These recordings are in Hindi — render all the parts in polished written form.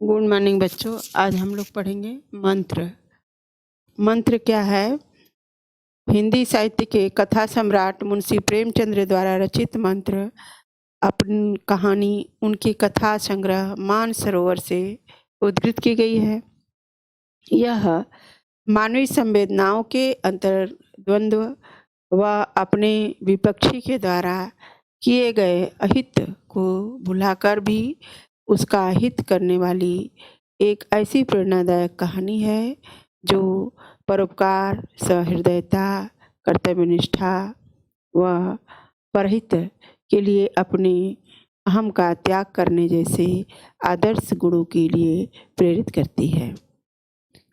गुड मॉर्निंग बच्चों। आज हम लोग पढ़ेंगे मंत्र। मंत्र क्या है? हिंदी साहित्य के कथा सम्राट मुंशी प्रेमचंद्र द्वारा रचित मंत्र अपनी कहानी उनकी कथा संग्रह मानसरोवर से उद्धृत की गई है। यह मानवीय संवेदनाओं के अंतर्द्वंद्व व अपने विपक्षी के द्वारा किए गए अहित को भुलाकर भी उसका हित करने वाली एक ऐसी प्रेरणादायक कहानी है जो परोपकार, सहृदयता, कर्तव्यनिष्ठा व परहित के लिए अपने अहम का त्याग करने जैसे आदर्श गुणों के लिए प्रेरित करती है।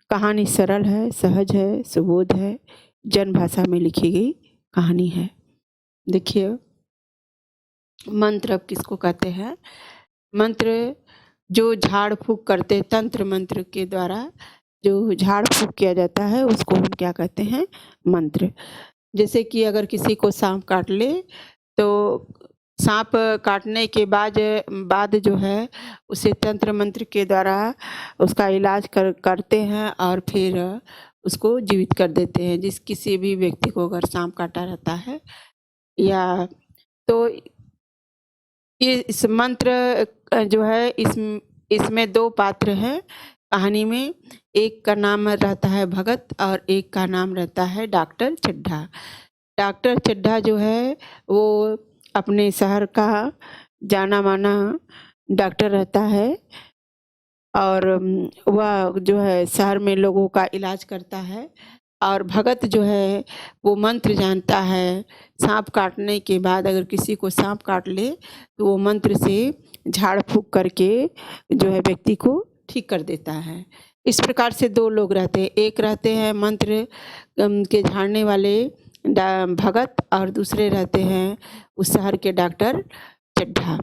कहानी सरल है, सहज है, सुबोध है, जन भाषा में लिखी गई कहानी है। देखिए, मंत्र अब किसको कहते हैं? मंत्र जो झाड़ फूक करते, तंत्र मंत्र के द्वारा जो झाड़ फूक किया जाता है उसको हम क्या कहते हैं? मंत्र। जैसे कि अगर किसी को सांप काट ले तो सांप काटने के बाद जो है उसे तंत्र मंत्र के द्वारा उसका इलाज करते हैं और फिर उसको जीवित कर देते हैं। किसी भी व्यक्ति को अगर सांप काटा रहता है या तो इस मंत्र जो है इसमें दो पात्र हैं कहानी में। एक का नाम रहता है भगत और एक का नाम रहता है डॉक्टर चड्ढा। डॉक्टर चड्ढा जो है वो अपने शहर का जाना माना डॉक्टर रहता है और वह जो है शहर में लोगों का इलाज करता है। और भगत जो है वो मंत्र जानता है। सांप काटने के बाद अगर किसी को सांप काट ले तो वो मंत्र से झाड़ फूक करके जो है व्यक्ति को ठीक कर देता है। इस प्रकार से दो लोग रहते हैं। एक रहते हैं मंत्र के झाड़ने वाले भगत और दूसरे रहते हैं उस शहर के डॉक्टर चड्ढा।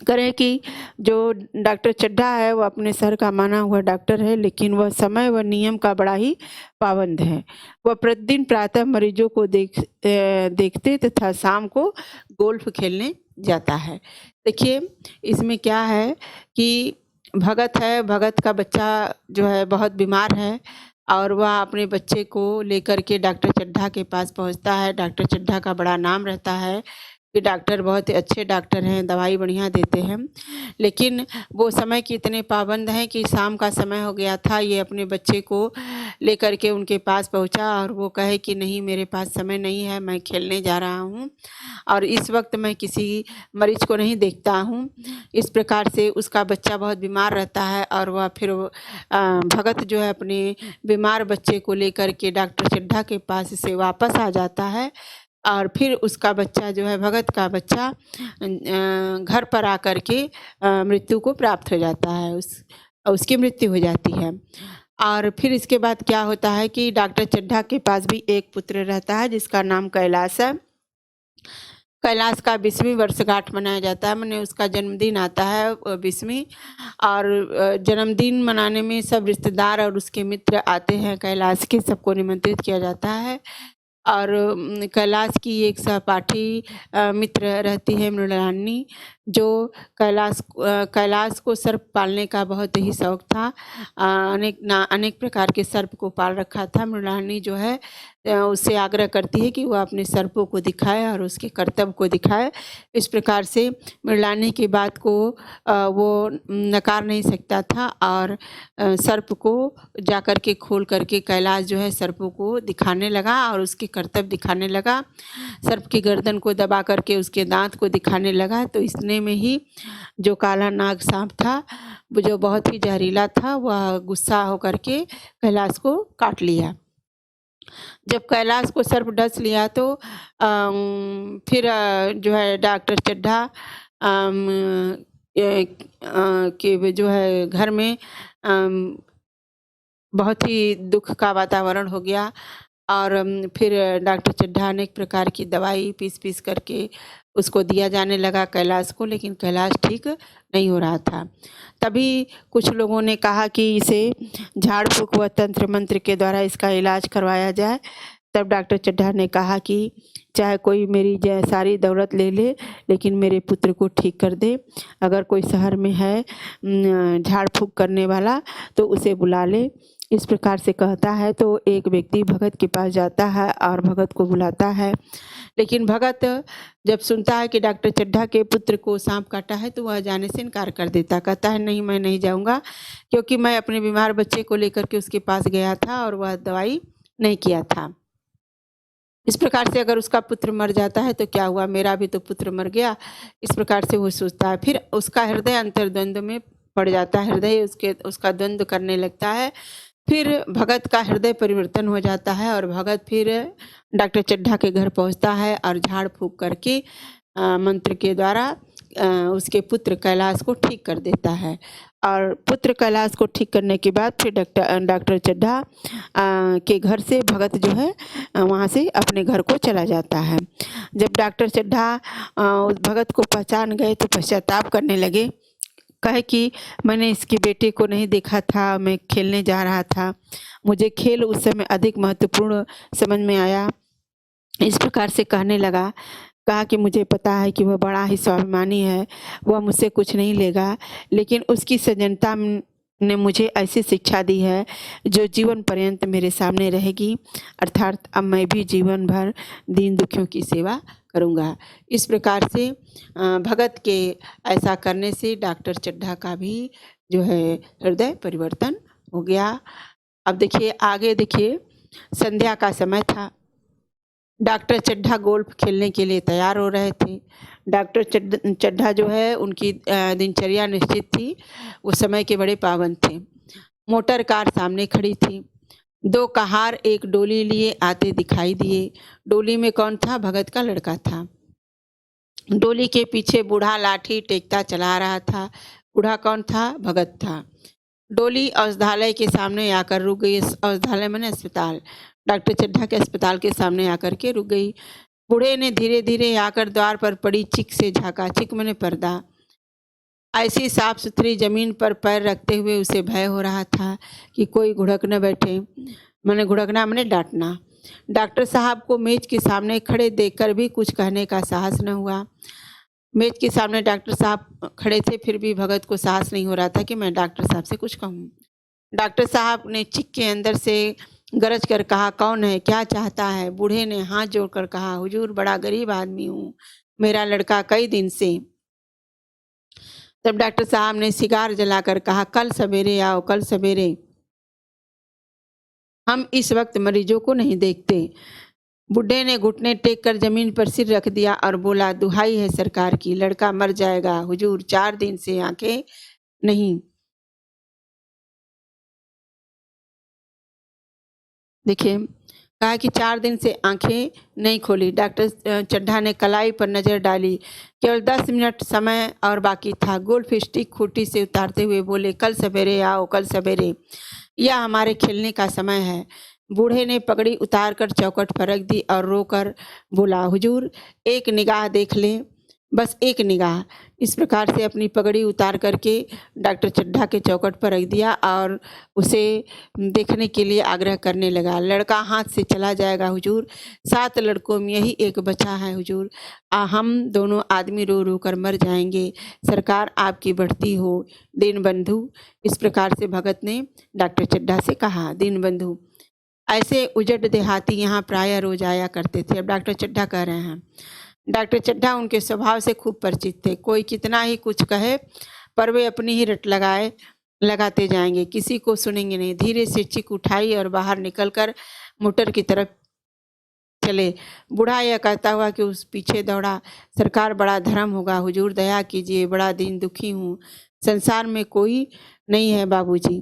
करें कि जो डॉक्टर चड्ढा है वो अपने शहर का माना हुआ डॉक्टर है, लेकिन वह समय व नियम का बड़ा ही पाबंद है। वह प्रतिदिन प्रातः मरीजों को देखते तथा शाम को गोल्फ खेलने जाता है। देखिए, इसमें क्या है कि भगत है, भगत का बच्चा जो है बहुत बीमार है और वह अपने बच्चे को लेकर के डॉक्टर चड्ढा के पास पहुंचता है। डॉक्टर चड्ढा का बड़ा नाम रहता है कि डॉक्टर बहुत ही अच्छे डॉक्टर हैं, दवाई बढ़िया देते हैं। लेकिन वो समय के इतने पाबंद हैं कि शाम का समय हो गया था। ये अपने बच्चे को लेकर के उनके पास पहुंचा और वो कहे कि नहीं, मेरे पास समय नहीं है, मैं खेलने जा रहा हूँ और इस वक्त मैं किसी मरीज को नहीं देखता हूँ। इस प्रकार से उसका बच्चा बहुत बीमार रहता है और वह फिर भगत जो है अपने बीमार बच्चे को लेकर के डॉक्टर चड्ढा के पास से वापस आ जाता है और फिर उसका बच्चा जो है भगत का बच्चा घर पर आकर के मृत्यु को प्राप्त हो जाता है। उसकी मृत्यु हो जाती है। और फिर इसके बाद क्या होता है कि डॉक्टर चड्ढा के पास भी एक पुत्र रहता है जिसका नाम कैलाश है। कैलाश का 20वीं वर्षगांठ मनाया जाता है, मैंने उसका जन्मदिन आता है 20वीं। और जन्मदिन मनाने में सब रिश्तेदार और उसके मित्र आते हैं कैलाश के, सबको निमंत्रित किया जाता है। और कैलाश की एक सहपाठी मित्र रहती है मृणालिनी, जो कैलाश को सर्प पालने का बहुत ही शौक था। अनेक प्रकार के सर्प को पाल रखा था। मृणालिनी जो है उससे आग्रह करती है कि वह अपने सर्पों को दिखाए और उसके कर्तव्य को दिखाए। इस प्रकार से मृणालिनी की बात को वो नकार नहीं सकता था और सर्प को जाकर के खोल करके कैलाश जो है सर्पों को दिखाने लगा और उसके कर्तव्य दिखाने लगा। सर्प की गर्दन को दबा करके उसके दांत को दिखाने लगा। तो इतने में ही जो काला नाग सांप था, वो जो बहुत ही जहरीला था, वह गुस्सा होकर के कैलाश को काट लिया। जब कैलाश को सर्प डस लिया तो फिर जो है डॉक्टर चड्ढा के जो है घर में बहुत ही दुख का वातावरण हो गया। और फिर डॉक्टर चड्ढा अनेक प्रकार की दवाई पीस करके उसको दिया जाने लगा कैलाश को, लेकिन कैलाश ठीक नहीं हो रहा था। तभी कुछ लोगों ने कहा कि इसे झाड़ फूक व तंत्र मंत्र के द्वारा इसका इलाज करवाया जाए। तब डॉक्टर चड्ढा ने कहा कि चाहे कोई मेरी सारी दौलत ले ले, लेकिन मेरे पुत्र को ठीक कर दे। अगर कोई शहर में है झाड़ फूँक करने वाला तो उसे बुला ले। इस प्रकार से कहता है तो एक व्यक्ति भगत के पास जाता है और भगत को बुलाता है। लेकिन भगत जब सुनता है कि डॉक्टर चड्ढा के पुत्र को सांप काटा है तो वह जाने से इनकार कर देता, कहता है नहीं, मैं नहीं जाऊंगा, क्योंकि मैं अपने बीमार बच्चे को लेकर के उसके पास गया था और वह दवाई नहीं किया था। इस प्रकार से अगर उसका पुत्र मर जाता है तो क्या हुआ, मेरा भी तो पुत्र मर गया। इस प्रकार से वो सोचता है। फिर उसका हृदय अंतर्द्वंद में पड़ जाता है, हृदय उसका द्वंद्व करने लगता है। फिर भगत का हृदय परिवर्तन हो जाता है और भगत फिर डॉक्टर चड्ढा के घर पहुंचता है और झाड़ फूँक करके मंत्र के द्वारा उसके पुत्र कैलाश को ठीक कर देता है। और पुत्र कैलाश को ठीक करने के बाद फिर डॉक्टर चड्ढा के घर से भगत जो है वहाँ से अपने घर को चला जाता है। जब डॉक्टर चड्ढा उस भगत को पहचान गए तो पश्चाताप करने लगे, कहे कि मैंने इसके बेटे को नहीं देखा था, मैं खेलने जा रहा था, मुझे खेल उस समय अधिक महत्वपूर्ण समझ में आया। इस प्रकार से कहने लगा, कहा कि मुझे पता है कि वह बड़ा ही स्वाभिमानी है, वह मुझसे कुछ नहीं लेगा, लेकिन उसकी सज्जनता ने मुझे ऐसी शिक्षा दी है जो जीवन पर्यंत मेरे सामने रहेगी, अर्थात अब मैं भी जीवन भर दीन दुखियों की सेवा करूँगा। इस प्रकार से भगत के ऐसा करने से डॉक्टर चड्ढा का भी जो है हृदय परिवर्तन हो गया। अब देखिए आगे, देखिए संध्या का समय था। डॉक्टर चड्ढा गोल्फ खेलने के लिए तैयार हो रहे थे। डॉक्टर चड्ढा जो है उनकी दिनचर्या निश्चित थी, वो समय के बड़े पाबंद थे। मोटर कार सामने खड़ी थी। दो कहार एक डोली लिए आते दिखाई दिए। डोली में कौन था? भगत का लड़का था। डोली के पीछे बूढ़ा लाठी टेकता चला रहा था। बूढ़ा कौन था? भगत था। डोली औषधालय के सामने आकर रुक गई। औषधालय माने अस्पताल। डॉक्टर चड्ढा के अस्पताल के सामने आकर के रुक गई। बूढ़े ने धीरे धीरे आकर द्वार पर पड़ी चिक से झाँका। चिक माने पर्दा। ऐसी साफ सुथरी जमीन पर पैर रखते हुए उसे भय हो रहा था कि कोई घुड़क न बैठे। मैंने घुड़कना मैंने डांटना। डॉक्टर साहब को मेज के सामने खड़े देखकर भी कुछ कहने का साहस न हुआ। मेज के सामने डॉक्टर साहब खड़े थे, फिर भी भगत को साहस नहीं हो रहा था कि मैं डॉक्टर साहब से कुछ कहूँ। डॉक्टर साहब ने चिक के अंदर से गरज कर कहा, कौन है, क्या चाहता है? बूढ़े ने हाथ जोड़कर कहा, हुजूर बड़ा गरीब आदमी हूँ, मेरा लड़का कई दिन से। तब डॉक्टर साहब ने सिगार जलाकर कहा, कल सवेरे आओ, कल सवेरे। हम इस वक्त मरीजों को नहीं देखते। बुढ़े ने घुटने टेक कर जमीन पर सिर रख दिया और बोला, दुहाई है सरकार की, लड़का मर जाएगा हुजूर, 4 दिन से आंखें नहीं। देखिए कहा कि 4 दिन से आंखें नहीं खोली। डॉक्टर चड्ढा ने कलाई पर नजर डाली। केवल 10 मिनट समय और बाकी था। गोल्फ स्टिक खूंटी से उतारते हुए बोले, कल सवेरे आओ, कल सवेरे, यह हमारे खेलने का समय है। बूढ़े ने पगड़ी उतारकर चौखट पर रख दी और रोकर बोला, हुजूर एक निगाह देख लें, बस एक निगाह। इस प्रकार से अपनी पगड़ी उतार करके डॉक्टर चड्ढा के चौखट पर रख दिया और उसे देखने के लिए आग्रह करने लगा। लड़का हाथ से चला जाएगा हुजूर, 7 लड़कों में यही एक बचा है हुजूर, हम दोनों आदमी रो रो कर मर जाएंगे, सरकार आपकी बढ़ती हो, दीनबंधु। इस प्रकार से भगत ने डॉक्टर चड्ढा से कहा, दीनबंधु। ऐसे उजड़ देहाती यहाँ प्रायः रोज आया करते थे। अब डॉक्टर चड्ढा कह रहे हैं। डॉक्टर चड्ढा उनके स्वभाव से खूब परिचित थे। कोई कितना ही कुछ कहे पर वे अपनी ही रट लगाते जाएंगे, किसी को सुनेंगे नहीं। धीरे से चिक उठाई और बाहर निकलकर मोटर की तरफ चले। बूढ़ा यह कहता हुआ कि उस पीछे दौड़ा, सरकार बड़ा धर्म होगा हुजूर, दया कीजिए, बड़ा दीन दुखी हूँ, संसार में कोई नहीं है बाबूजी।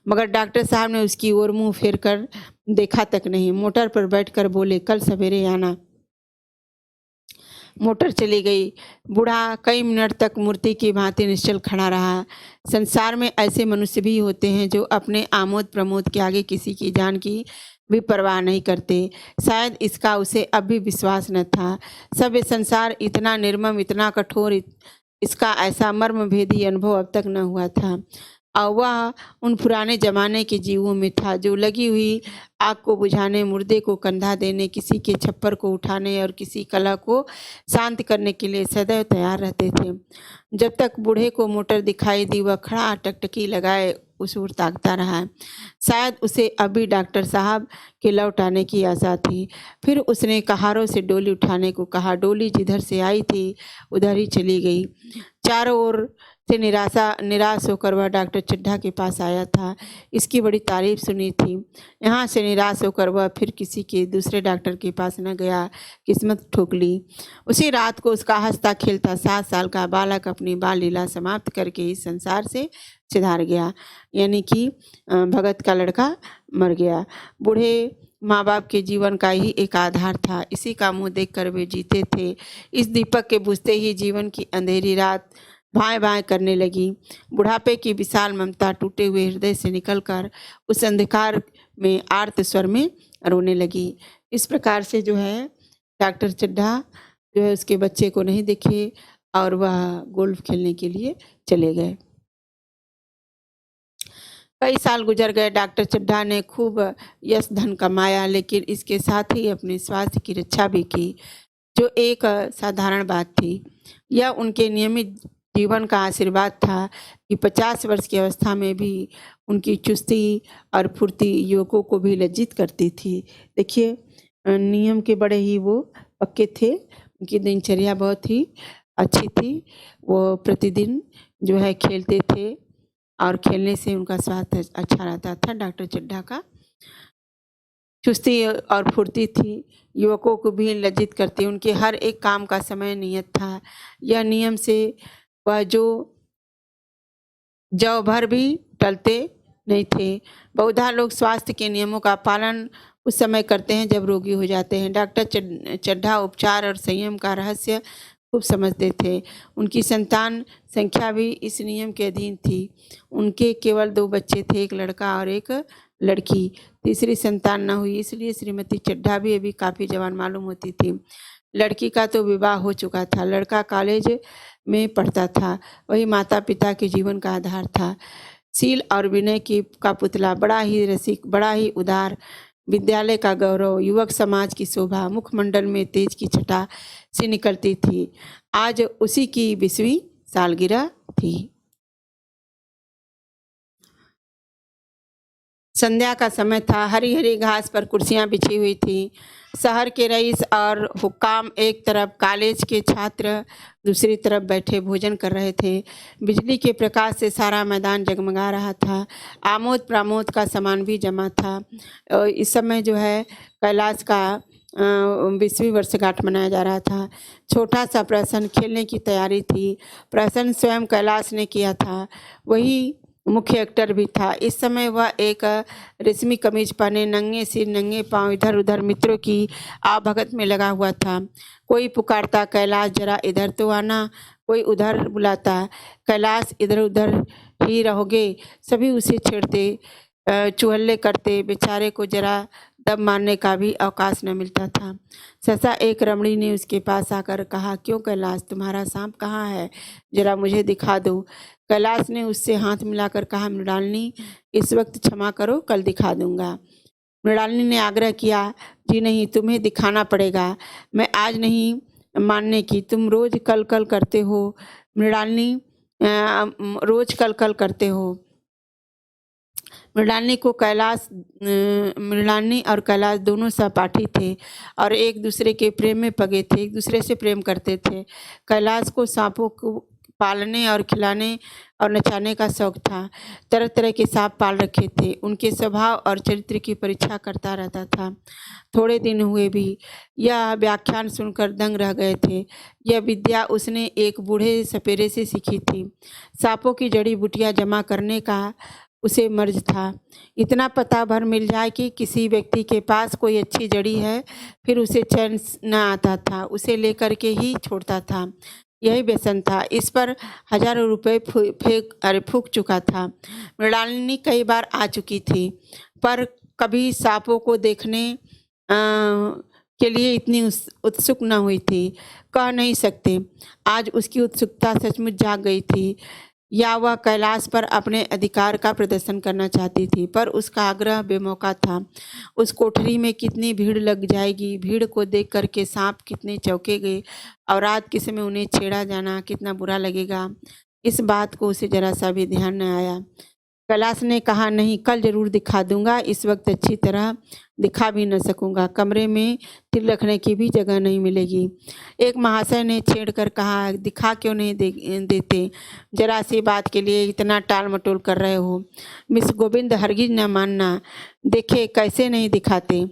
मगर डॉक्टर साहब ने उसकी ओर मुंह फेर कर देखा तक नहीं। मोटर पर बैठकर बोले, कल सवेरे आना। मोटर चली गई। बूढ़ा कई मिनट तक मूर्ति की भांति निश्चल खड़ा रहा। संसार में ऐसे मनुष्य भी होते हैं जो अपने आमोद प्रमोद के आगे किसी की जान की भी परवाह नहीं करते। शायद इसका उसे अब भी विश्वास न था। सब ये संसार इतना निर्मम, इतना कठोर, इसका ऐसा मर्मभेदी अनुभव अब तक न हुआ था। और वह उन पुराने ज़माने के जीवों में था जो लगी हुई आग को बुझाने, मुर्दे को कंधा देने, किसी के छप्पर को उठाने और किसी कलह को शांत करने के लिए सदैव तैयार रहते थे। जब तक बूढ़े को मोटर दिखाई दी, वह खड़ा टकटकी लगाए उस ओर ताकता रहा। शायद उसे अभी डॉक्टर साहब के लौट आने की आशा थी। फिर उसने कहारों से डोली उठाने को कहा। डोली जिधर से आई थी उधर ही चली गई। चारों ओर से निराश होकर वह डॉक्टर चड्ढा के पास आया था। इसकी बड़ी तारीफ सुनी थी। यहाँ से निराश होकर वह फिर किसी के दूसरे डॉक्टर के पास न गया, किस्मत ठोक ली। उसी रात को उसका हंसता खेलता 7 साल का बालक अपनी बाल लीला समाप्त करके इस संसार से सिधार गया, यानी कि भगत का लड़का मर गया। बूढ़े माँ बाप के जीवन का ही एक आधार था। इसी का मुँह देखकर वे जीते थे। इस दीपक के बुझते ही जीवन की अंधेरी रात भाएं भाएं करने लगी। बुढ़ापे की विशाल ममता टूटे हुए हृदय से निकलकर उस अंधकार में आर्त स्वर में रोने लगी। इस प्रकार से जो है डॉक्टर चड्ढा जो है उसके बच्चे को नहीं दिखे और वह गोल्फ खेलने के लिए चले गए। कई साल गुजर गए। डॉक्टर चड्ढा ने खूब यश धन कमाया, लेकिन इसके साथ ही अपने स्वास्थ्य की रक्षा भी की, जो एक साधारण बात थी। यह उनके नियमित जीवन का आशीर्वाद था कि 50 वर्ष की अवस्था में भी उनकी चुस्ती और फुर्ती युवकों को भी लज्जित करती थी। देखिए, नियम के बड़े ही वो पक्के थे। उनकी दिनचर्या बहुत ही अच्छी थी। वो प्रतिदिन जो है खेलते थे और खेलने से उनका स्वास्थ्य अच्छा रहता था। डॉक्टर चड्ढा का चुस्ती और फुर्ती थी, युवकों को भी लज्जित करती। उनके हर एक काम का समय नियत था। यह नियम से वह जौ भर भी टलते नहीं थे। बहुधा लोग स्वास्थ्य के नियमों का पालन उस समय करते हैं जब रोगी हो जाते हैं। डॉक्टर चड्ढा उपचार और संयम का रहस्य खूब समझते थे। उनकी संतान संख्या भी इस नियम के अधीन थी। उनके केवल 2 बच्चे थे, एक लड़का और एक लड़की। तीसरी संतान न हुई, इसलिए श्रीमती चड्ढा भी अभी काफ़ी जवान मालूम होती थी। लड़की का तो विवाह हो चुका था, लड़का कॉलेज में पढ़ता था। वही माता पिता के जीवन का आधार था। शील और विनय का पुतला, बड़ा ही रसिक, बड़ा ही उदार, विद्यालय का गौरव, युवक समाज की शोभा, मुखमंडल में तेज की छटा सी निकलती थी। आज उसी की 20वीं सालगिरह थी। संध्या का समय था। हरी हरी घास पर कुर्सियां बिछी हुई थी। शहर के रईस और हुक्काम एक तरफ, कॉलेज के छात्र दूसरी तरफ बैठे भोजन कर रहे थे। बिजली के प्रकाश से सारा मैदान जगमगा रहा था। आमोद प्रमोद का सामान भी जमा था। इस समय जो है कैलाश का 20वीं वर्षगांठ मनाया जा रहा था। छोटा सा प्रहसन खेलने की तैयारी थी। प्रहसन स्वयं कैलाश ने किया था। वही मुख्य एक्टर भी था। इस समय वह एक रेशमी कमीज पहने नंगे सिर नंगे पांव इधर उधर मित्रों की आवभगत में लगा हुआ था। कोई पुकारता, कैलाश जरा इधर तो आना, कोई उधर बुलाता, कैलाश इधर उधर ही रहोगे। सभी उसे छेड़ते, चुहल्ले करते। बेचारे को जरा दम मारने का भी अवकाश न मिलता था। सहसा एक रमणी ने उसके पास आकर कहा, क्यों कैलाश, तुम्हारा सांप कहाँ है? जरा मुझे दिखा दो। कैलाश ने उससे हाथ मिलाकर कहा, मृणालिनी, इस वक्त क्षमा करो, कल दिखा दूंगा। मृणालिनी ने आग्रह किया, जी नहीं, तुम्हें दिखाना पड़ेगा। मैं आज नहीं मानने की, तुम रोज कल कल करते हो मृणालिनी, रोज कल कल करते हो। मृणालिनी और कैलाश दोनों सहपाठी थे और एक दूसरे के प्रेम में पगे थे, एक दूसरे से प्रेम करते थे। कैलाश को सांपों को पालने और खिलाने और नचाने का शौक था। तरह तरह के सांप पाल रखे थे। उनके स्वभाव और चरित्र की परीक्षा करता रहता था। थोड़े दिन हुए भी यह व्याख्यान सुनकर दंग रह गए थे। यह विद्या उसने एक बूढ़े सपेरे से सीखी थी। सांपों की जड़ी बूटियां जमा करने का उसे मर्ज था। इतना पता भर मिल जाए कि किसी व्यक्ति के पास कोई अच्छी जड़ी है, फिर उसे चैन न आता था, उसे लेकर के ही छोड़ता था। यही व्यसन था। इस पर हजारों रुपए फूक चुका था। मृणालिनी कई बार आ चुकी थी, पर कभी सांपों को देखने के लिए इतनी उत्सुक न हुई थी। कह नहीं सकते, आज उसकी उत्सुकता सचमुच जाग गई थी। या वह कैलाश पर अपने अधिकार का प्रदर्शन करना चाहती थी, पर उसका आग्रह बेमौका था। उस कोठरी में कितनी भीड़ लग जाएगी, भीड़ को देख करके सांप कितने चौंके गए और रात के समय उन्हें छेड़ा जाना कितना बुरा लगेगा, इस बात को उसे जरा सा भी ध्यान न आया। कैलाश ने कहा, नहीं, कल जरूर दिखा दूंगा, इस वक्त अच्छी तरह दिखा भी न सकूंगा, कमरे में तिल रखने की भी जगह नहीं मिलेगी। एक महाशय ने छेड़ कर कहा, दिखा क्यों नहीं देते, जरा सी बात के लिए इतना टाल मटोल कर रहे हो। मिस गोविंद, हरगिज न मानना, देखे कैसे नहीं दिखाते।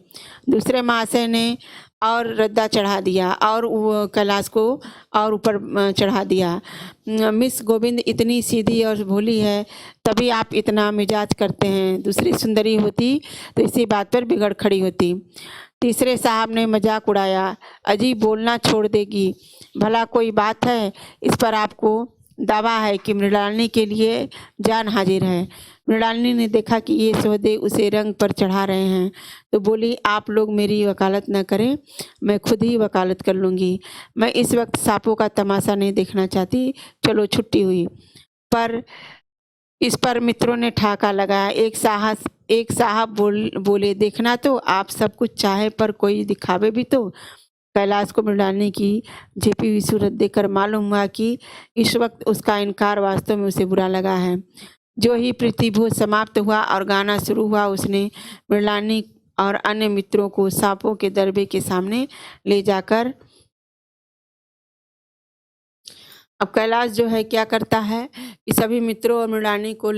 दूसरे महाशय ने और रद्दा चढ़ा दिया और वो कैलाश को और ऊपर चढ़ा दिया। मिस गोविंद इतनी सीधी और भोली है, तभी आप इतना मिजाज करते हैं, दूसरी सुंदरी होती तो इसी बात पर बिगड़ खड़ी होती। तीसरे साहब ने मजाक उड़ाया, अजी बोलना छोड़ देगी, भला कोई बात है, इस पर आपको दावा है कि मृणालिनी के लिए जान हाजिर है। मृणालिनी ने देखा कि ये सौदे उसे रंग पर चढ़ा रहे हैं तो बोली, आप लोग मेरी वकालत न करें, मैं खुद ही वकालत कर लूँगी, मैं इस वक्त सांपों का तमाशा नहीं देखना चाहती, चलो छुट्टी हुई। पर इस पर मित्रों ने ठाका लगाया। एक साहब बोले, देखना तो आप सब कुछ चाहे पर कोई दिखावे भी तो। कैलाश को मृणालिनी की झेपी हुई सूरत देखकर मालूम हुआ कि इस वक्त उसका इनकार वास्तव में उसे बुरा लगा है। जो ही प्रीतिभोज समाप्त हुआ और गाना शुरू हुआ, उसने मृणालिनी और अन्य मित्रों को सांपों के दरबे के सामने ले जाकर, अब कैलाश जो है क्या करता है कि सभी मित्रों और मृणालिनी को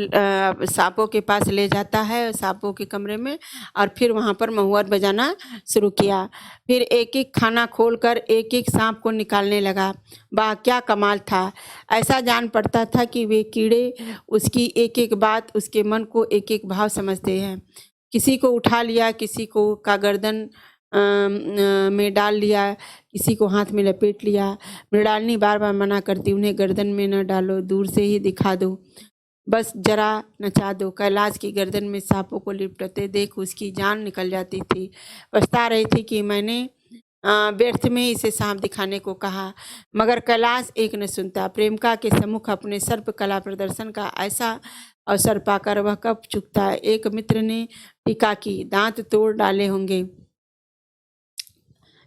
सांपों के पास ले जाता है, सांपों के कमरे में, और फिर वहाँ पर महुआर बजाना शुरू किया। फिर एक एक खाना खोलकर एक एक सांप को निकालने लगा। वाह, क्या कमाल था। ऐसा जान पड़ता था कि वे कीड़े उसकी एक एक बात, उसके मन को एक एक भाव समझते हैं। किसी को उठा लिया, किसी को का गर्दन में डाल लिया, किसी को हाथ में लपेट लिया। मृणालिनी बार बार मना करती, उन्हें गर्दन में न डालो, दूर से ही दिखा दो, बस जरा नचा दो। कैलाश की गर्दन में सांपों को लिपटते देख उसकी जान निकल जाती थी। पछता रही थी कि मैंने व्यर्थ में इसे सांप दिखाने को कहा, मगर कैलाश एक न सुनता। प्रेमिका के सम्मुख अपने सर्प कला प्रदर्शन का ऐसा अवसर पाकर वह कब चूकता। एक मित्र ने टीका की, दांत तोड़ डाले होंगे।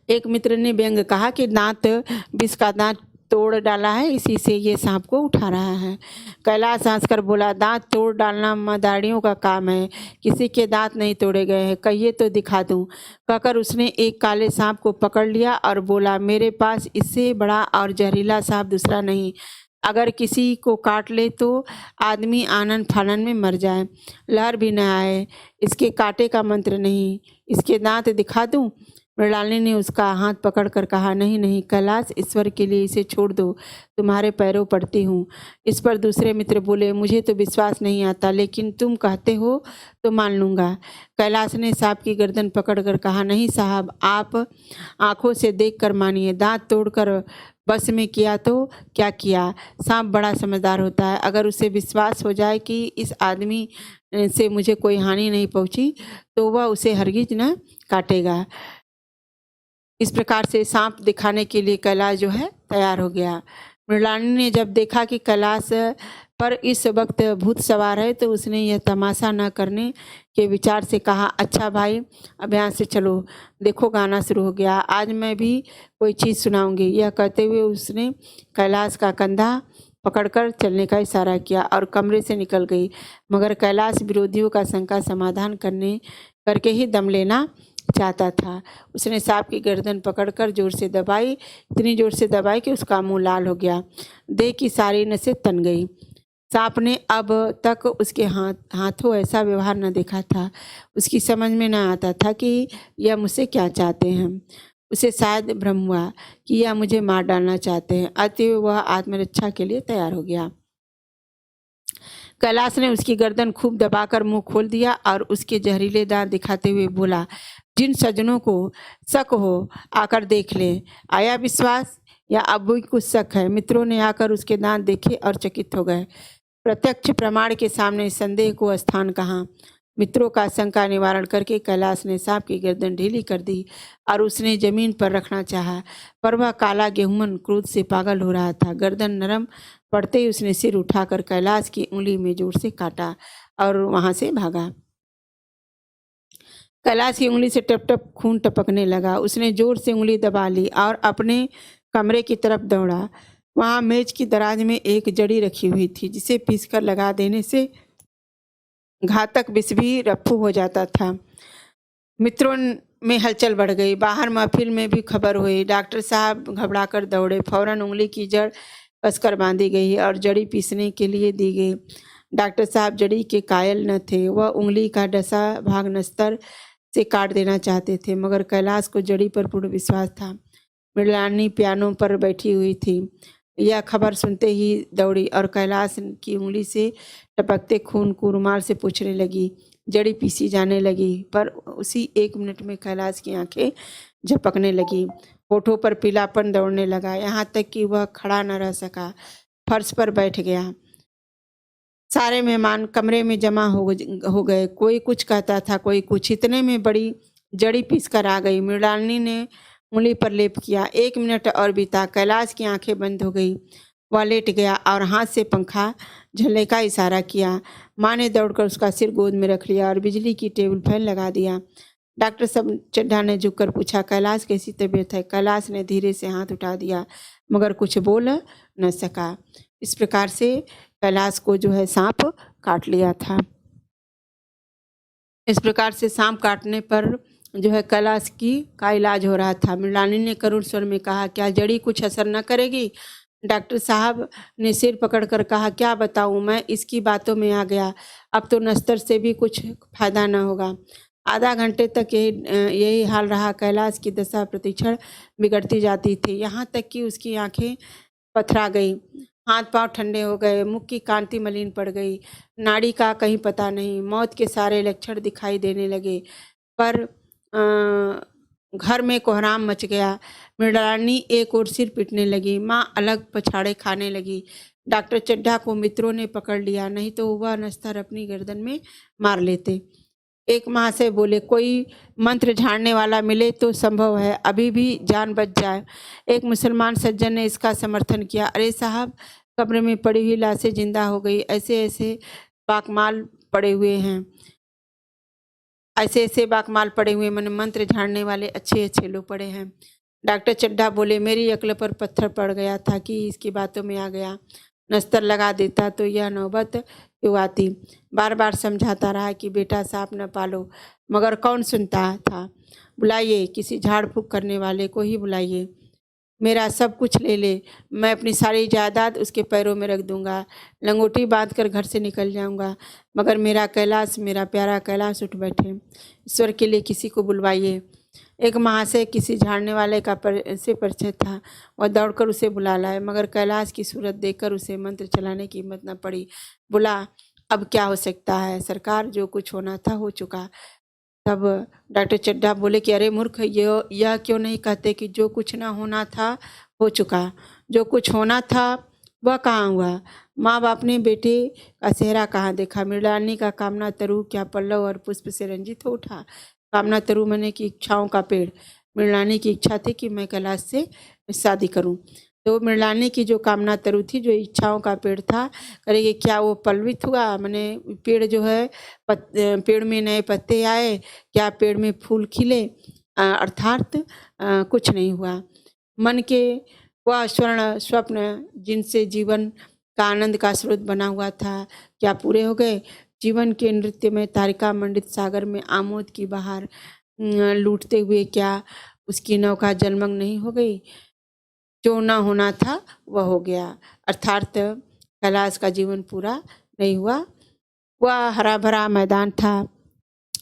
एक मित्र ने व्यंग कहा कि दांत, विष का दांत तोड़ डाला है, इसी से ये सांप को उठा रहा है। कैलाश हंसकर बोला, दांत तोड़ डालना मदारियों का काम है, किसी के दांत नहीं तोड़े गए हैं, कहिए तो दिखा दूं। कहकर उसने एक काले सांप को पकड़ लिया और बोला, मेरे पास इससे बड़ा और जहरीला सांप दूसरा नहीं, अगर किसी को काट ले तो आदमी आनन फानन में मर जाए, लहर भी न आए, इसके कांटे का मंत्र नहीं, इसके दांत दिखा दूं। मृणालिनी ने उसका हाथ पकड़कर कहा, नहीं नहीं कैलाश, ईश्वर के लिए इसे छोड़ दो, तुम्हारे पैरों पड़ती हूँ। इस पर दूसरे मित्र बोले, मुझे तो विश्वास नहीं आता, लेकिन तुम कहते हो तो मान लूँगा। कैलाश ने सांप की गर्दन पकड़कर कहा, नहीं साहब, आप आंखों से देखकर मानिए, दांत तोड़कर बस में किया तो क्या किया। सांप बड़ा समझदार होता है, अगर उसे विश्वास हो जाए कि इस आदमी से मुझे कोई हानि नहीं पहुँची तो वह उसे हरगिज न काटेगा। इस प्रकार से सांप दिखाने के लिए कैलाश जो है तैयार हो गया। मृणालिनी ने जब देखा कि कैलाश पर इस वक्त भूत सवार है तो उसने यह तमाशा न करने के विचार से कहा, अच्छा भाई, अब यहाँ से चलो, देखो गाना शुरू हो गया, आज मैं भी कोई चीज़ सुनाऊंगी। यह कहते हुए उसने कैलाश का कंधा पकड़कर चलने का इशारा किया और कमरे से निकल गई। मगर कैलाश विरोधियों का शंका समाधान करके ही दम लेना चाहता था। उसने सांप की गर्दन पकड़कर जोर से दबाई, इतनी जोर से दबाई कि उसका मुंह लाल हो गया, देह की सारी नसें तन गई। सांप ने अब तक उसके हाथों ऐसा व्यवहार न देखा था। उसकी समझ में न आता था कि यह मुझसे क्या चाहते हैं। उसे शायद भ्रम हुआ कि यह मुझे मार डालना चाहते हैं, अतएव वह आत्मरक्षा के लिए तैयार हो गया। कैलाश ने उसकी गर्दन खूब दबाकर मुंह खोल दिया और उसके जहरीले दांत दिखाते हुए बोला, जिन सज्जनों को शक हो आकर देख ले। आया विश्वास या अब भी कुछ शक है। मित्रों ने आकर उसके दांत देखे और चकित हो गए। प्रत्यक्ष प्रमाण के सामने संदेह को स्थान कहाँ। मित्रों का शंका निवारण करके कैलाश ने सांप की गर्दन ढीली कर दी और उसने जमीन पर रखना चाहा, पर वह काला गेहूमन क्रोध से पागल हो रहा था। गर्दन नरम पड़ते ही उसने सिर उठाकर कैलाश की उंगली में जोर से काटा और वहां से भागा। कैलाश की उंगली से टप टप खून टपकने लगा। उसने जोर से उंगली दबा ली और अपने कमरे की तरफ दौड़ा। वहां मेज की दराज में एक जड़ी रखी हुई थी जिसे पीसकर लगा देने से घातक विष भी रफ्फू हो जाता था। मित्रों में हलचल बढ़ गई। बाहर महफिल में भी खबर हुई। डॉक्टर साहब घबराकर दौड़े। फौरन उंगली की जड़ कसकर बांधी गई और जड़ी पीसने के लिए दी गई। डॉक्टर साहब जड़ी के कायल न थे। वह उंगली का डसा भाग नस्तर से काट देना चाहते थे, मगर कैलाश को जड़ी पर पूर्ण विश्वास था। मृणालिनी पियानो पर बैठी हुई थी। यह खबर सुनते ही दौड़ी और कैलाश की उंगली से टपकते खून को रुमाल से पोंछने लगी। जड़ी पीसी जाने लगी, पर उसी 1 मिनट में कैलाश की आंखें झपकने लगी। होठों पर पीलापन दौड़ने लगा, यहाँ तक कि वह खड़ा न रह सका, फर्श पर बैठ गया। सारे मेहमान कमरे में जमा हो गए। कोई कुछ कहता था, कोई कुछ। इतने में बड़ी जड़ी पीस कर आ गई। मृणालिनी ने उंगली पर लेप किया। 1 मिनट और बीता। कैलाश की आंखें बंद हो गई। वह लेट गया और हाथ से पंखा झलने का इशारा किया। माँ ने दौड़कर उसका सिर गोद में रख लिया और बिजली की टेबल फैन लगा दिया। डॉक्टर सब चड्ढा ने झुककर पूछा, कैलाश कैसी तबीयत है? कैलाश ने धीरे से हाथ उठा दिया, मगर कुछ बोल न सका। इस प्रकार से कैलाश को जो है सांप काट लिया था। इस प्रकार से सांप काटने पर जो है कैलाश का इलाज हो रहा था। मृणालिनी ने करुण स्वर में कहा, क्या जड़ी कुछ असर न करेगी? डॉक्टर साहब ने सिर पकड़कर कहा, क्या बताऊं, मैं इसकी बातों में आ गया। अब तो नस्तर से भी कुछ फायदा न होगा। आधा घंटे तक यही हाल रहा। कैलाश की दशा प्रतिक्षण बिगड़ती जाती थी, यहाँ तक कि उसकी आंखें पथरा गई, हाथ पांव ठंडे हो गए, मुख की कांति मलिन पड़ गई, नाड़ी का कहीं पता नहीं। मौत के सारे लक्षण दिखाई देने लगे, पर घर में कोहराम मच गया। मृणालिनी एक ओर सिर पीटने लगी, माँ अलग पछाड़े खाने लगी। डॉक्टर चड्ढा को मित्रों ने पकड़ लिया, नहीं तो वह नस्तर अपनी गर्दन में मार लेते। एक महाशय बोले, कोई मंत्र झाड़ने वाला मिले तो संभव है, अभी भी जान बच जाए। एक मुसलमान सज्जन ने इसका समर्थन किया, अरे साहब, कब्र में पड़ी हुई लाशें जिंदा हो गई, ऐसे ऐसे बाकमाल पड़े हुए हैं, ऐसे बाकमाल पड़े हुए, मन मंत्र झाड़ने वाले अच्छे अच्छे लोग पड़े हैं। डॉक्टर चड्ढा बोले, मेरी अक्ल पर पत्थर पड़ गया था कि इसकी बातों में आ गया। नस्तर लगा देता तो यह नौबत क्यों आती। बार बार समझाता रहा कि बेटा सांप न पालो, मगर कौन सुनता था। बुलाइए, किसी झाड़ फूक करने वाले को ही बुलाइए, मेरा सब कुछ ले ले, मैं अपनी सारी जायदाद उसके पैरों में रख दूंगा, लंगोटी बांधकर घर से निकल जाऊंगा, मगर मेरा कैलाश, मेरा प्यारा कैलाश उठ बैठे। ईश्वर के लिए किसी को बुलवाइए। एक महाशय किसी झाड़ने वाले का से परिचय था, वह दौड़कर उसे बुला लाए, मगर कैलाश की सूरत देखकर उसे मंत्र चलाने की हिम्मत न पड़ी। बोला, अब क्या हो सकता है सरकार, जो कुछ होना था हो चुका। तब डॉक्टर चड्ढा बोले कि अरे मूर्ख, यह क्यों नहीं कहते कि जो कुछ ना होना था हो चुका, जो कुछ होना था वह कहाँ हुआ। माँ बाप ने बेटे का चेहरा कहाँ देखा। मृणालिनी का कामना तरु क्या पल्लव और पुष्प से रंजित हो उठा। कामना तरु मने की इच्छाओं का पेड़। मृणालिनी की इच्छा थी कि मैं कैलाश से शादी करूं, तो मृणालिनी की जो कामना तरु थी, जो इच्छाओं का पेड़ था, करेंगे क्या वो पल्लवित हुआ, मैंने पेड़ जो है पेड़ में नए पत्ते आए, क्या पेड़ में फूल खिले, अर्थात कुछ नहीं हुआ। मन के वह स्वर्ण स्वप्न जिनसे जीवन का आनंद का स्रोत बना हुआ था, क्या पूरे हो गए। जीवन के नृत्य में तारिका मंडित सागर में आमोद की बहार लूटते हुए क्या उसकी नौका जलमग्न नहीं हो गई। जो ना होना था वह हो गया, अर्थात कैलाश का जीवन पूरा नहीं हुआ। वह हरा भरा मैदान था,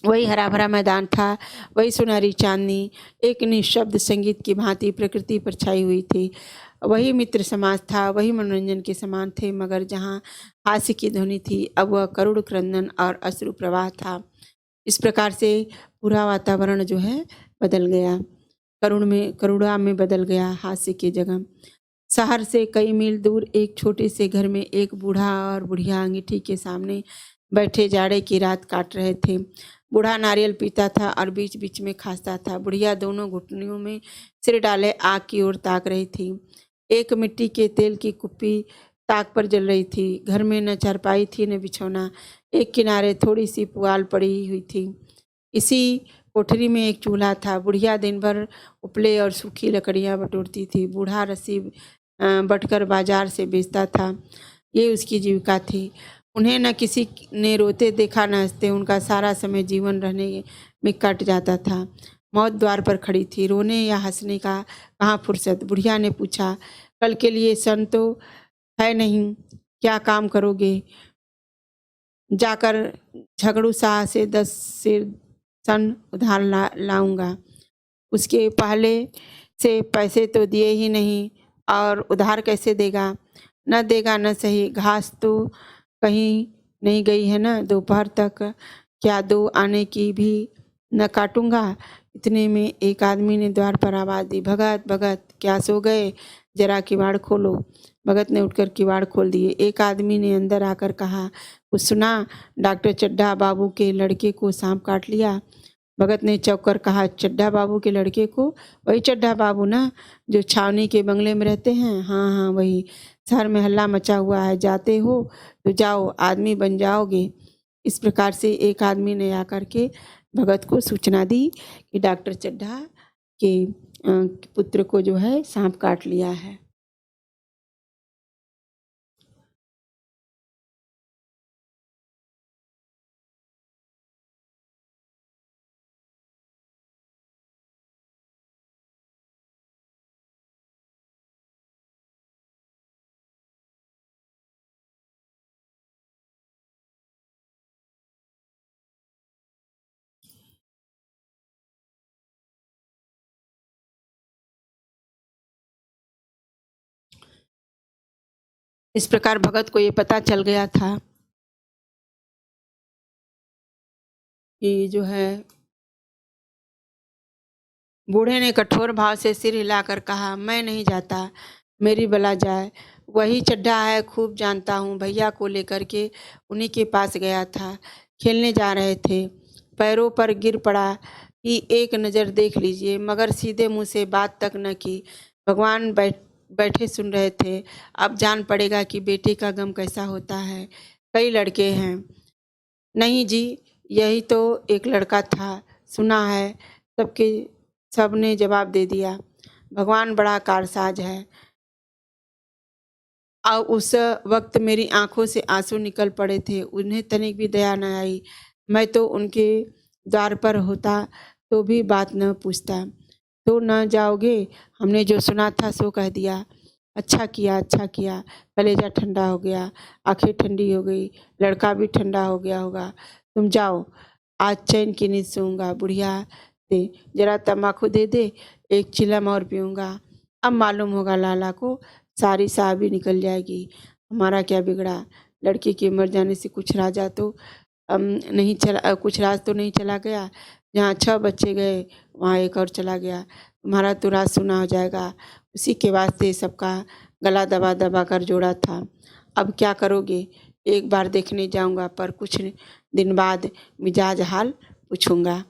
वही हरा भरा मैदान था, वही सुनहरी चांदनी एक निःशब्द संगीत की भांति प्रकृति पर छाई हुई थी। वही मित्र समाज था, वही मनोरंजन के समान थे, मगर जहाँ हास्य की ध्वनि थी, अब वह करुण क्रंदन और अश्रु प्रवाह था। इस प्रकार से पूरा वातावरण जो है बदल गया, करुणा में बदल गया, हास्य की जगह। शहर से कई मील दूर एक छोटे से घर में एक बूढ़ा और बुढ़िया अंगीठी के सामने बैठे जाड़े की रात काट रहे थे। बूढ़ा नारियल पीता था और बीच बीच में खांसता था। बुढ़िया दोनों घुटनियों में सिर डाले आग की ओर ताक रही थी। एक मिट्टी के तेल की कुप्पी ताक पर जल रही थी। घर में न चारपाई थी न बिछौना। एक किनारे थोड़ी सी पुआल पड़ी हुई थी। इसी कोठरी में एक चूल्हा था। बुढ़िया दिन भर उपले और सूखी लकड़ियां बटोरती थी। बूढ़ा रस्सी बटकर बाजार से बेचता था। ये उसकी जीविका थी। उन्हें न किसी ने रोते देखा न हंसते। उनका सारा समय जीवन रहने में कट जाता था। मौत द्वार पर खड़ी थी। रोने या हंसने का कहाँ फुर्सत। बुढ़िया ने पूछा, कल के लिए सन तो है नहीं, क्या काम करोगे? जाकर झगड़ू शाह से 10 सिर सन उधार लाऊंगा। उसके पहले से पैसे तो दिए ही नहीं और उधार कैसे देगा? न देगा न सही, घास तो कहीं नहीं गई है ना दोपहर तक, क्या 2 आने की भी न काटूंगा? इतने में एक आदमी ने द्वार पर आवाज़ दी, भगत भगत, क्या सो गए? जरा किवाड़ खोलो। भगत ने उठकर किवाड़ खोल दिए। एक आदमी ने अंदर आकर कहा, कुछ सुना? डॉक्टर चड्ढा बाबू के लड़के को सांप काट लिया। भगत ने चौंक कर कहा, चड्ढा बाबू के लड़के को? वही चड्ढा बाबू ना, जो छावनी के बंगले में रहते हैं? हाँ हाँ वही। शहर में हल्ला मचा हुआ है, जाते हो तो जाओ, आदमी बन जाओगे। इस प्रकार से एक आदमी ने आकर के भगत को सूचना दी कि डॉक्टर चड्ढा के पुत्र को जो है सांप काट लिया है। इस प्रकार भगत को ये पता चल गया था कि जो है, बूढ़े ने कठोर भाव से सिर हिलाकर कहा, मैं नहीं जाता, मेरी बला जाए। वही चड्ढा है, खूब जानता हूँ। भैया को लेकर के उन्हीं के पास गया था। खेलने जा रहे थे, पैरों पर गिर पड़ा कि एक नज़र देख लीजिए, मगर सीधे मुंह से बात तक न की। भगवान बैठे सुन रहे थे। अब जान पड़ेगा कि बेटे का गम कैसा होता है। कई लड़के हैं। नहीं जी, यही तो एक लड़का था, सुना है। सबके सबने जवाब दे दिया। भगवान बड़ा कारसाज है। और उस वक्त मेरी आंखों से आंसू निकल पड़े थे। उन्हें तनिक भी दया न आई। मैं तो उनके द्वार पर होता तो भी बात न पूछता। तो न जाओगे? हमने जो सुना था सो कह दिया। अच्छा किया, अच्छा किया। कलेजा ठंडा हो गया, आंखें ठंडी हो गई, लड़का भी ठंडा हो गया होगा। तुम जाओ, आज चैन की नींद सोऊंगा। बुढ़िया से, जरा तम्बाकू दे दे, एक चिलम और पीऊँगा। अब मालूम होगा लाला को, सारी साह भी निकल जाएगी। हमारा क्या बिगड़ा? लड़के के मर जाने से कुछ राजा तो नहीं चला, कुछ राज तो नहीं चला गया। जहाँ 6 बच्चे गए वहाँ एक और चला गया। तुम्हारा तो राज सुना हो जाएगा। उसी के वास्ते सबका गला दबा दबा कर जोड़ा था। अब क्या करोगे? एक बार देखने जाऊंगा, पर कुछ दिन बाद मिजाज हाल पूछूंगा।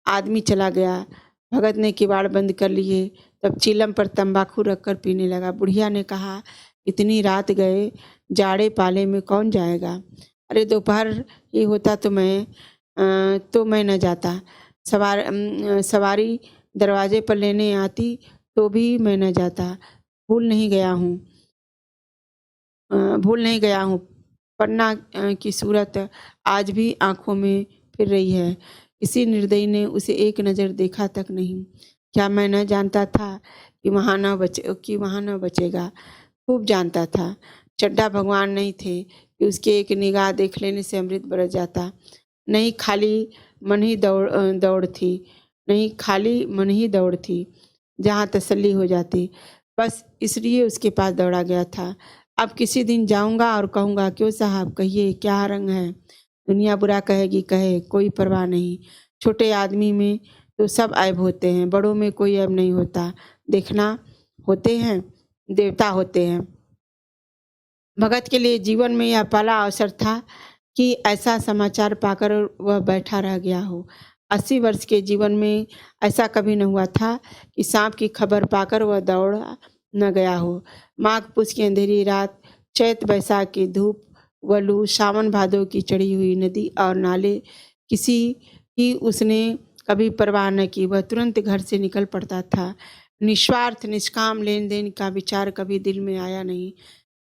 आदमी चला गया। भगत ने किवाड़ बंद कर लिए। तब चीलम पर तंबाकू रखकर पीने लगा। बुढ़िया ने कहा, इतनी रात गए, जाड़े पाले में कौन जाएगा? अरे दोपहर ही होता तो मैं न जाता। सवारी दरवाजे पर लेने आती तो भी मैं न जाता। भूल नहीं गया हूँ, भूल नहीं गया हूँ। पन्ना की सूरत आज भी आंखों में फिर रही है। किसी निर्दयी ने उसे एक नज़र देखा तक नहीं। क्या मैं न जानता था कि वहाँ न बचेगा? खूब जानता था। चड्ढा भगवान नहीं थे कि उसके एक निगाह देख लेने से अमृत बरस जाता। नहीं खाली मन ही दौड़ थी, नहीं खाली मन ही दौड़ थी, जहाँ तसल्ली हो जाती। बस इसलिए उसके पास दौड़ा गया था। अब किसी दिन जाऊंगा और कहूँगा, क्यों साहब कहिए, क्या रंग है? दुनिया बुरा कहेगी, कहे, कोई परवाह नहीं। छोटे आदमी में तो सब ऐब होते हैं, बड़ों में कोई ऐब नहीं होता। देखना, होते हैं, देवता होते हैं। भगत के लिए जीवन में यह पहला अवसर था कि ऐसा समाचार पाकर वह बैठा रह गया हो। 80 वर्ष के जीवन में ऐसा कभी न हुआ था कि सांप की खबर पाकर वह दौड़ा न गया हो। माघ पुष की अंधेरी रात, चैत बैसाख की धूप व लू, सावन भादों की चढ़ी हुई नदी और नाले, किसी की उसने कभी परवाह न की। वह तुरंत घर से निकल पड़ता था। निस्वार्थ निष्काम लेन देन का विचार कभी दिल में आया नहीं।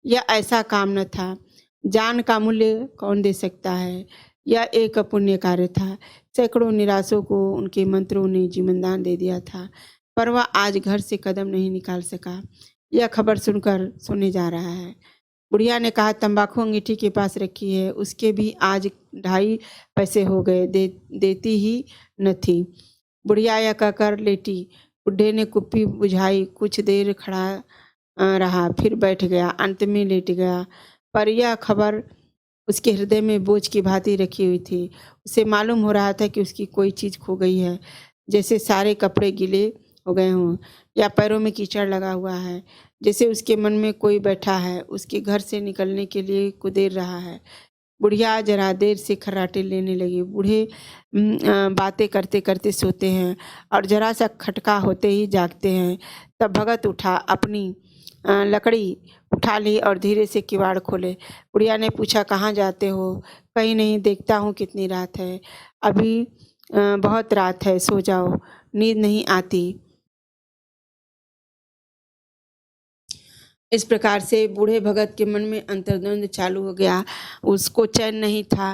यह ऐसा काम न था। जान का मूल्य कौन दे सकता है। यह एक पुण्य कार्य था। सैकड़ों निराशों को उनके मंत्रों ने जीवनदान दे दिया था, पर वह आज घर से कदम नहीं निकाल सका। यह खबर सुनकर सोने जा रहा है। बुढ़िया ने कहा, तंबाकू अंगीठी के पास रखी है, उसके भी आज 2.5 पैसे हो गए, देती ही न थी। बुढ़िया यह कहकर लेटी। बुढ़े ने कुप्पी बुझाई, कुछ देर खड़ा रहा, फिर बैठ गया, अंत में लेट गया। पर यह खबर उसके हृदय में बोझ की भांति रखी हुई थी। उसे मालूम हो रहा था कि उसकी कोई चीज़ खो गई है, जैसे सारे कपड़े गीले हो गए हों या पैरों में कीचड़ लगा हुआ है, जैसे उसके मन में कोई बैठा है, उसके घर से निकलने के लिए कुदेर रहा है। बुढ़िया जरा देर से खर्राटे लेने लगी। बूढ़े बातें करते करते सोते हैं और जरा सा खटका होते ही जागते हैं। तब भगत उठा, अपनी लकड़ी उठा ली और धीरे से किवाड़ खोले। बुढ़िया ने पूछा, कहाँ जाते हो? कहीं नहीं, देखता हूँ कितनी रात है। अभी बहुत रात है, सो जाओ, नींद नहीं आती। इस प्रकार से बूढ़े भगत के मन में अंतर्द्वंद चालू हो गया। उसको चैन नहीं था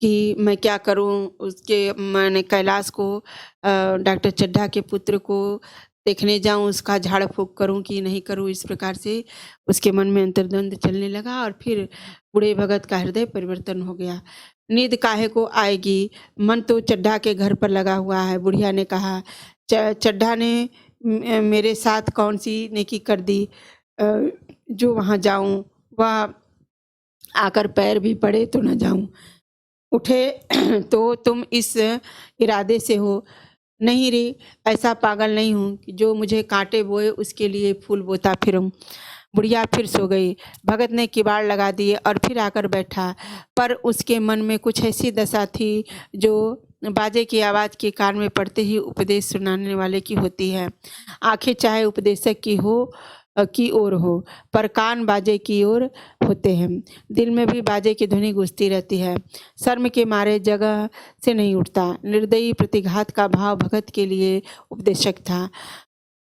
कि मैं क्या करूं। मैंने कैलाश को, डॉक्टर चड्ढा के पुत्र को देखने जाऊं, उसका झाड़ फूंक करूं कि नहीं करूं। इस प्रकार से उसके मन में अंतर्द्वंद चलने लगा और फिर बूढ़े भगत का हृदय परिवर्तन हो गया। नींद काहे को आएगी, मन तो चड्ढा के घर पर लगा हुआ है। बुढ़िया ने कहा, चड्ढा ने मेरे साथ कौन सी नेकी कर दी जो वहाँ जाऊं, वह आकर पैर भी पड़े तो न जाऊं। उठे तो तुम इस इरादे से हो? नहीं रे, ऐसा पागल नहीं हूँ कि जो मुझे कांटे बोए उसके लिए फूल बोता फिरूं। बुढ़िया फिर सो गई। भगत ने किवाड़ लगा दिए और फिर आकर बैठा, पर उसके मन में कुछ ऐसी दशा थी जो बाजे की आवाज़ के कान में पड़ते ही उपदेश सुनाने वाले की होती है। आंखें चाहे उपदेशक की ओर हो, पर कान बाजे की ओर होते हैं। दिल में भी बाजे की ध्वनि गूंजती रहती है। शर्म के मारे जगह से नहीं उठता। निर्दयी प्रतिघात का भाव भगत के लिए उपदेशक था,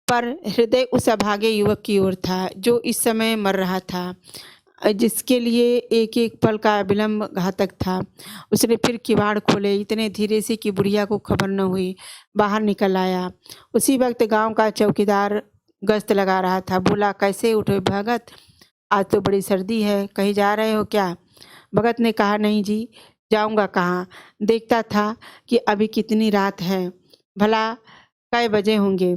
पर हृदय उस अभागे युवक की ओर था जो इस समय मर रहा था, जिसके लिए एक एक पल का विलंब घातक था। उसने फिर किवाड़ खोले, इतने धीरे से कि बुढ़िया को खबर न हुई। बाहर निकल आया। उसी वक्त गांव का चौकीदार गश्त लगा रहा था। बोला, कैसे उठे भगत, आज तो बड़ी सर्दी है, कहीं जा रहे हो क्या? भगत ने कहा, नहीं जी, जाऊंगा कहाँ, देखता था कि अभी कितनी रात है, भला कै बजे होंगे?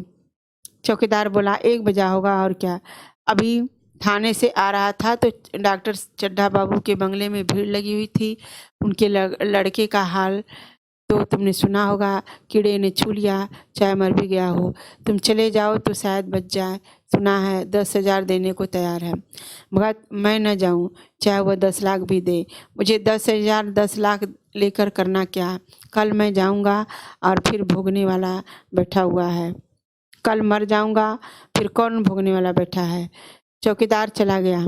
चौकीदार बोला, 1 बजा होगा, और क्या। अभी थाने से आ रहा था तो डॉक्टर चड्ढा बाबू के बंगले में भीड़ लगी हुई थी। उनके लड़के का हाल तो तुमने सुना होगा, कीड़े ने छू लिया, चाहे मर भी गया हो। तुम चले जाओ तो शायद बच जाए। सुना है 10,000 देने को तैयार है। भगत, मैं न जाऊं, चाहे वह 10 लाख भी दे। मुझे 10,000 10 लाख लेकर करना क्या? कल मैं जाऊंगा और फिर भोगने वाला बैठा हुआ है। कल मर जाऊंगा, फिर कौन भोगने वाला बैठा है? चौकीदार चला गया।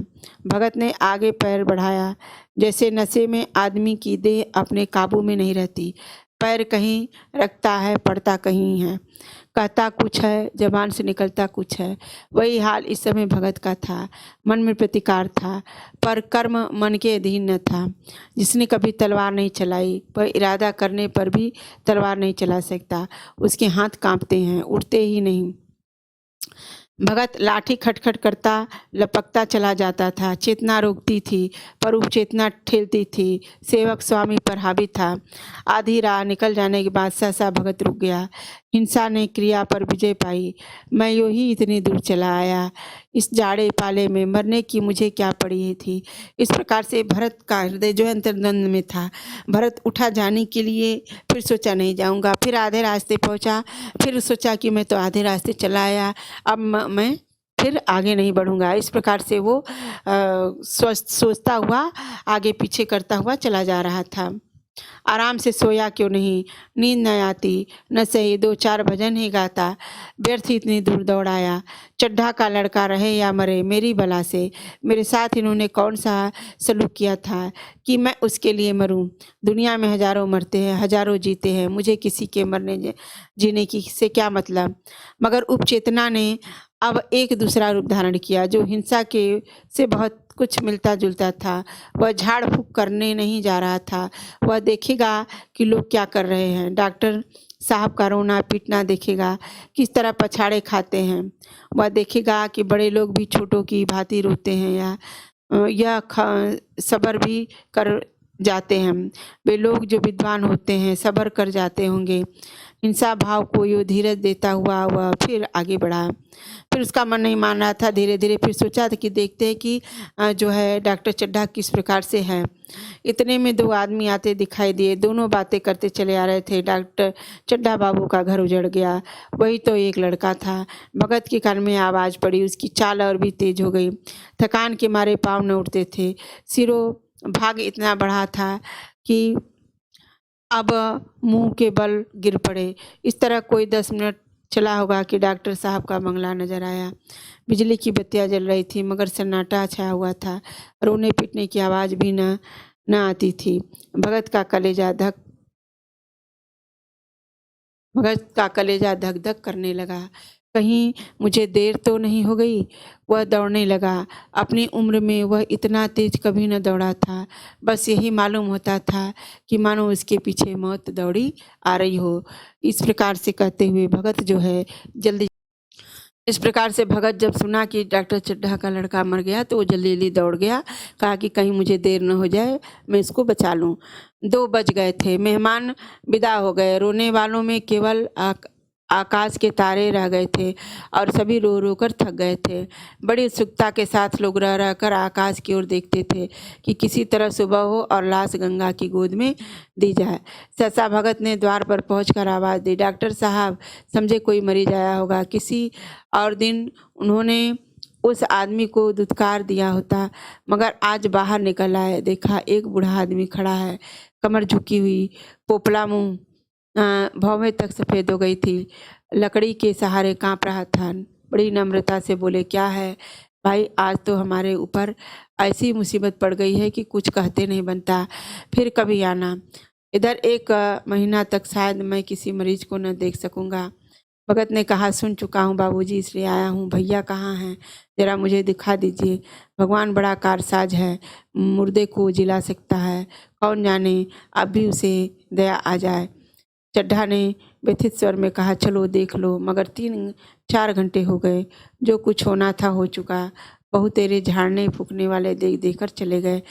भगत ने आगे पैर बढ़ाया। जैसे नशे में आदमी की देह अपने काबू में नहीं रहती। पैर कहीं रखता है, पड़ता कहीं है, कहता कुछ है, जबान से निकलता कुछ है। वही हाल इस समय भगत का था। मन में प्रतिकार था, पर कर्म मन के अधीन न था। जिसने कभी तलवार नहीं चलाई, वह इरादा करने पर भी तलवार नहीं चला सकता। उसके हाथ कांपते हैं, उठते ही नहीं। भगत लाठी खटखट करता लपकता चला जाता था। चेतना रोकती थी, पर उपचेतना ठेलती थी। सेवक स्वामी पर हावी था। आधी राह निकल जाने के बाद सहसा भगत रुक गया। हिंसा ने क्रिया पर विजय पाई। मैं यूं ही इतनी दूर चला आया, इस जाड़े पाले में मरने की मुझे क्या पड़ी थी। इस प्रकार से भरत का हृदय जो अंतर्द्वंद में था। भरत उठा जाने के लिए, फिर सोचा नहीं जाऊंगा, फिर आधे रास्ते पहुंचा, फिर सोचा कि मैं तो आधे रास्ते चला आया, अब मैं फिर आगे नहीं बढ़ूँगा। इस प्रकार से वो सोचता हुआ आगे पीछे करता हुआ चला जा रहा था। आराम से सोया क्यों नहीं, नींद न आती, न सही 2-4 भजन ही गाता, व्यर्थ इतनी दूर दौड़ाया। चड्ढा का लड़का रहे या मरे मेरी बला से, मेरे साथ इन्होंने कौन सा सलूक किया था कि मैं उसके लिए मरूं। दुनिया में हजारों मरते हैं, हजारों जीते हैं, मुझे किसी के मरने जीने की से क्या मतलब। मगर उपचेतना ने अब एक दूसरा रूप धारण किया, जो हिंसा के से बहुत कुछ मिलता जुलता था। वह झाड़ फूँक करने नहीं जा रहा था, वह देखेगा कि लोग क्या कर रहे हैं। डॉक्टर साहब का रोना पीटना देखेगा, किस तरह पछाड़े खाते हैं। वह देखेगा कि बड़े लोग भी छोटों की भांति रोते हैं या सब्र भी कर जाते हैं। वे लोग जो विद्वान होते हैं सब्र कर जाते होंगे। हिंसा भाव को यो धीरज देता हुआ वह फिर आगे बढ़ा। फिर उसका मन नहीं मान रहा था। धीरे धीरे फिर सोचा था कि देखते हैं कि जो है डॉक्टर चड्ढा किस प्रकार से है। इतने में 2 आदमी आते दिखाई दिए, दोनों बातें करते चले आ रहे थे। डॉक्टर चड्ढा बाबू का घर उजड़ गया। वही तो एक लड़का था। भगत के कान में आवाज़ पड़ी, उसकी चाल और भी तेज हो गई। थकान के मारे पाँव न उठते थे, सिरों भाग इतना बढ़ा था कि अब मुंह के बल गिर पड़े। इस तरह कोई 10 मिनट चला होगा कि डॉक्टर साहब का बंगला नजर आया। बिजली की बत्तियां जल रही थी, मगर सन्नाटा छाया हुआ था। रोने पीटने की आवाज़ भी न आती थी। भगत का कलेजा धक धक करने लगा। कहीं मुझे देर तो नहीं हो गई। वह दौड़ने लगा। अपनी उम्र में वह इतना तेज कभी न दौड़ा था। बस यही मालूम होता था कि मानो उसके पीछे मौत दौड़ी आ रही हो। इस प्रकार से कहते हुए भगत जो है जल्दी इस प्रकार से भगत जब सुना कि डॉक्टर चड्ढा का लड़का मर गया तो वो जल्दी जल्दी दौड़ गया। कहा कि कहीं मुझे देर न हो जाए, मैं इसको बचा लूं। 2 बज गए थे। मेहमान विदा हो गए। रोने वालों में केवल आकाश के तारे रह गए थे और सभी रो रो कर थक गए थे। बड़ी उत्सुकता के साथ लोग रह रह कर आकाश की ओर देखते थे कि किसी तरह सुबह हो और लाश गंगा की गोद में दी जाए। सहसा भगत ने द्वार पर पहुंचकर आवाज़ दी, डॉक्टर साहब, समझे कोई मरीज आया होगा। किसी और दिन उन्होंने उस आदमी को दुत्कार दिया होता, मगर आज बाहर निकल आए, देखा एक बूढ़ा आदमी खड़ा है, कमर झुकी हुई, पोपला मुंह, भौवें तक सफ़ेद हो गई थी, लकड़ी के सहारे कांप रहा था। बड़ी नम्रता से बोले, क्या है भाई, आज तो हमारे ऊपर ऐसी मुसीबत पड़ गई है कि कुछ कहते नहीं बनता, फिर कभी आना। इधर 1 महीना तक शायद मैं किसी मरीज को न देख सकूंगा। भगत ने कहा, सुन चुका हूँ बाबूजी, इसलिए आया हूँ। भैया कहाँ हैं, जरा मुझे दिखा दीजिए। भगवान बड़ा कारसाज है, मुर्दे को जिला सकता है, कौन जाने अब भी उसे दया आ जाए। चड्ढा ने व्यथित स्वर में कहा, चलो देख लो। मगर 3-4 घंटे हो गए, जो कुछ होना था हो चुका। बहु तेरे झाड़ने फूकने वाले देख देख कर चले गए।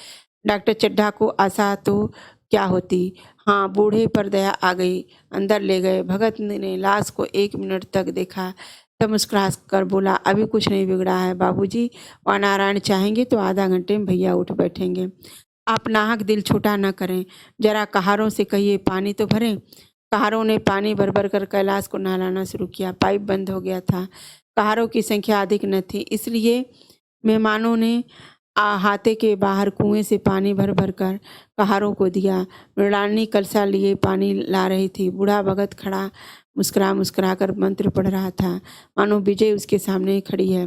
डॉक्टर चड्ढा को आशा तो क्या होती, हाँ, बूढ़े पर दया आ गई। अंदर ले गए। भगत ने लाश को 1 मिनट तक देखा, तब मुस्कुरा कर बोला, अभी कुछ नहीं बिगड़ा है बाबूजी, और नारायण चाहेंगे तो आधा घंटे में भैया उठ बैठेंगे। आप नाहक दिल छोटा न करें, जरा कहारों से कहिए पानी तो भरें। कहारों ने पानी भर भर कर कैलाश को नहलाना शुरू किया। पाइप बंद हो गया था। कहारों की संख्या अधिक न थी, इसलिए मेहमानों ने हाथे के बाहर कुएं से पानी भर भर कर कहारों को दिया। मृणालिनी कलसा लिए पानी ला रही थी। बूढ़ा भगत खड़ा मुस्कुरा मुस्कुरा कर मंत्र पढ़ रहा था, मानो विजय उसके सामने खड़ी है।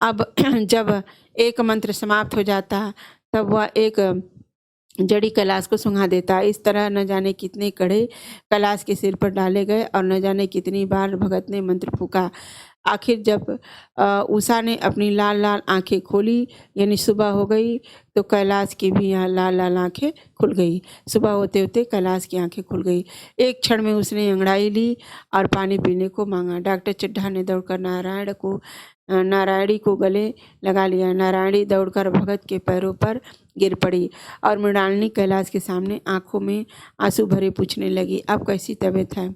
अब जब एक मंत्र समाप्त हो जाता तब वह एक जड़ी कैलाश को सुंघा देता। इस तरह न जाने कितने कड़े कैलाश के सिर पर डाले गए और न जाने कितनी बार भगत ने मंत्र फूका। आखिर जब उषा ने अपनी लाल लाल आंखें खोली, यानी सुबह हो गई, तो कैलाश की भी यहाँ लाल लाल आंखें खुल गई। सुबह होते होते कैलाश की आंखें खुल गई। एक क्षण में उसने अंगड़ाई ली और पानी पीने को मांगा। डॉक्टर चड्ढा ने दौड़कर नारायणी को गले लगा लिया। नारायणी दौड़कर भगत के पैरों पर गिर पड़ी और मृणालिनी कैलाश के सामने आंखों में आंसू भरे पूछने लगी, अब कैसी तबीयत है।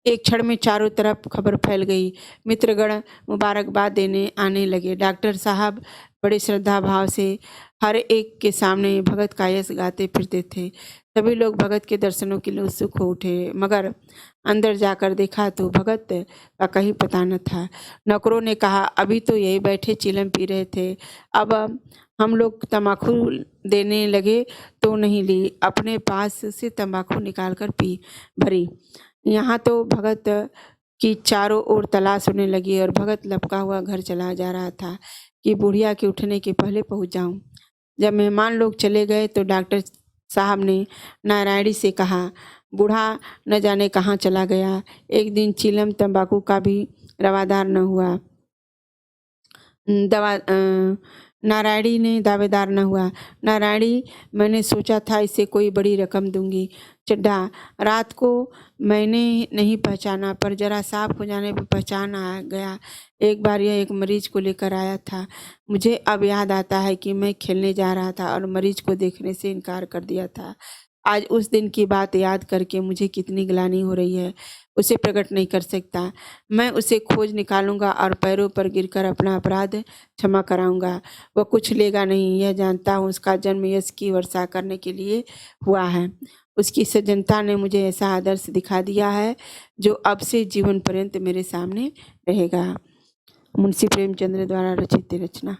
एक क्षण में चारों तरफ खबर फैल गई। मित्रगण मुबारकबाद देने आने लगे। डॉक्टर साहब बड़े श्रद्धा भाव से हर एक के सामने भगत का यश गाते फिरते थे। सभी लोग भगत के दर्शनों के लिए उत्सुक हो उठे, मगर अंदर जाकर देखा तो भगत का कहीं पता न था। नौकरों ने कहा, अभी तो यही बैठे चिलम पी रहे थे, अब हम लोग तंबाकू देने लगे तो नहीं ली, अपने पास से तंबाकू निकाल कर पी भरी। यहाँ तो भगत की चारों ओर तलाश होने लगी और भगत लपका हुआ घर चला जा रहा था कि बुढ़िया के उठने के पहले पहुँच जाऊँ। जब मेहमान लोग चले गए तो डॉक्टर साहब ने नारायणी से कहा, बूढ़ा न जाने कहाँ चला गया, एक दिन चिलम तंबाकू का भी रवादार न हुआ। नारायणी ने दावेदार न हुआ। नारायणी, मैंने सोचा था इसे कोई बड़ी रकम दूंगी। चड्ढा, रात को मैंने नहीं पहचाना, पर जरा साफ हो जाने पर पहचान आ गया। एक बार यह एक मरीज को लेकर आया था। मुझे अब याद आता है कि मैं खेलने जा रहा था और मरीज को देखने से इनकार कर दिया था। आज उस दिन की बात याद करके मुझे कितनी ग्लानि हो रही है, उसे प्रकट नहीं कर सकता। मैं उसे खोज निकालूंगा और पैरों पर गिरकर अपना अपराध क्षमा कराऊंगा। वह कुछ लेगा नहीं, यह जानता हूँ। उसका जन्म यश की वर्षा करने के लिए हुआ है। उसकी सज्जनता ने मुझे ऐसा आदर्श दिखा दिया है जो अब से जीवन पर्यंत मेरे सामने रहेगा। मुंशी प्रेमचंद्र द्वारा रचित रचना।